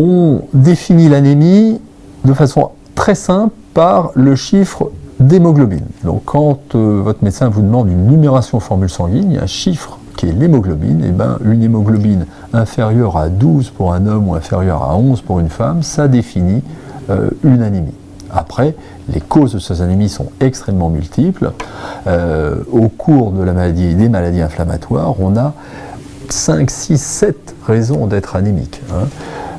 On définit l'anémie de façon très simple par le chiffre d'hémoglobine. Donc quand votre médecin vous demande une numération formule sanguine, il y a un chiffre qui est l'hémoglobine. Et ben, une hémoglobine inférieure à 12 pour un homme ou inférieure à 11 pour une femme, ça définit une anémie. Après, les causes de ces anémies sont extrêmement multiples. Au cours de la maladie, des maladies inflammatoires, on a 5, 6, 7 raisons d'être anémique.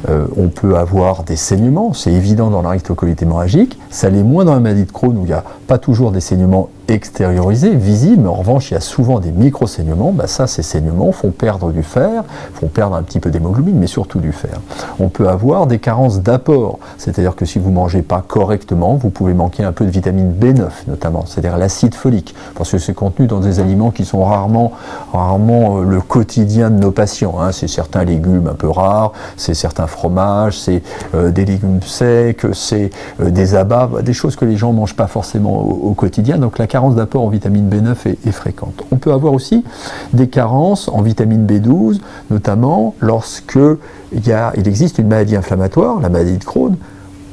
On peut avoir des saignements, c'est évident dans la rectocolite hémorragique, ça l'est moins dans la maladie de Crohn où il n'y a pas toujours des saignements extériorisés, visibles, mais en revanche il y a souvent des micro-saignements. Ces saignements font perdre du fer, font perdre un petit peu d'hémoglobine, mais surtout du fer. On peut avoir des carences d'apport, c'est-à-dire que si vous ne mangez pas correctement, vous pouvez manquer un peu de vitamine B9 notamment, c'est-à-dire l'acide folique, parce que c'est contenu dans des aliments qui sont rarement le quotidien de nos patients. C'est certains légumes un peu rares, c'est certains fromages, c'est des légumes secs, c'est des abats, des choses que les gens ne mangent pas forcément au quotidien. Donc la carence d'apport en vitamine B9 est fréquente. On peut avoir aussi des carences en vitamine B12, notamment lorsque il existe une maladie inflammatoire, la maladie de Crohn,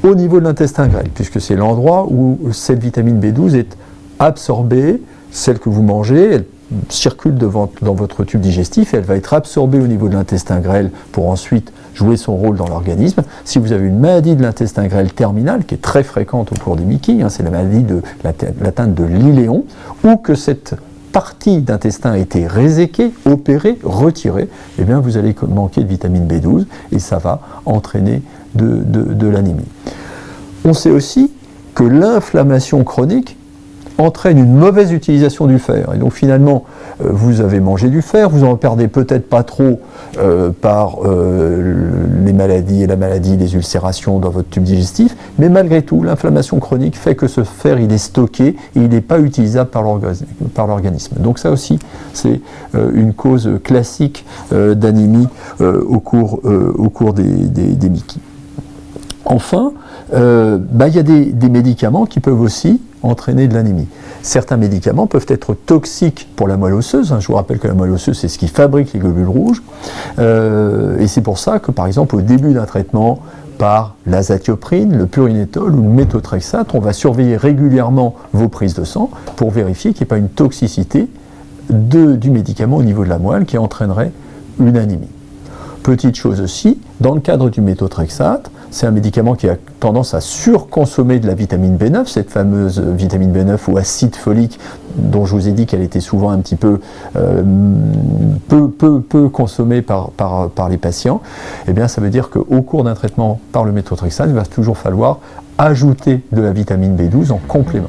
au niveau de l'intestin grêle, puisque c'est l'endroit où cette vitamine B12 est absorbée, celle que vous mangez, elle circule dans votre tube digestif et elle va être absorbée au niveau de l'intestin grêle pour ensuite jouer son rôle dans l'organisme. Si vous avez une maladie de l'intestin grêle terminale, qui est très fréquente au cours des MICI, c'est la maladie de l'atteinte de l'iléon, ou que cette partie d'intestin a été réséquée, opérée, retirée, eh bien vous allez manquer de vitamine B12 et ça va entraîner de l'anémie. On sait aussi que l'inflammation chronique entraîne une mauvaise utilisation du fer. Et donc finalement, vous avez mangé du fer, vous en perdez peut-être pas trop par les maladies, les ulcérations dans votre tube digestif, mais malgré tout, l'inflammation chronique fait que ce fer, il est stocké et il n'est pas utilisable par l'organisme. Donc ça aussi, c'est une cause classique d'anémie au cours des MICI. Enfin, il y a des médicaments qui peuvent aussi entraîner de l'anémie. Certains médicaments peuvent être toxiques pour la moelle osseuse. Je vous rappelle que la moelle osseuse, c'est ce qui fabrique les globules rouges. Et c'est pour ça que, par exemple, au début d'un traitement par l'azatioprine, le purinétol ou le méthotrexate, on va surveiller régulièrement vos prises de sang pour vérifier qu'il n'y ait pas une toxicité du médicament au niveau de la moelle qui entraînerait une anémie. Petite chose aussi, dans le cadre du méthotrexate, c'est un médicament qui a tendance à surconsommer de la vitamine B9, cette fameuse vitamine B9 ou acide folique dont je vous ai dit qu'elle était souvent un petit peu peu consommée par les patients. Eh bien, ça veut dire qu'au cours d'un traitement par le méthotrexate, il va toujours falloir ajouter de la vitamine B12 en complément.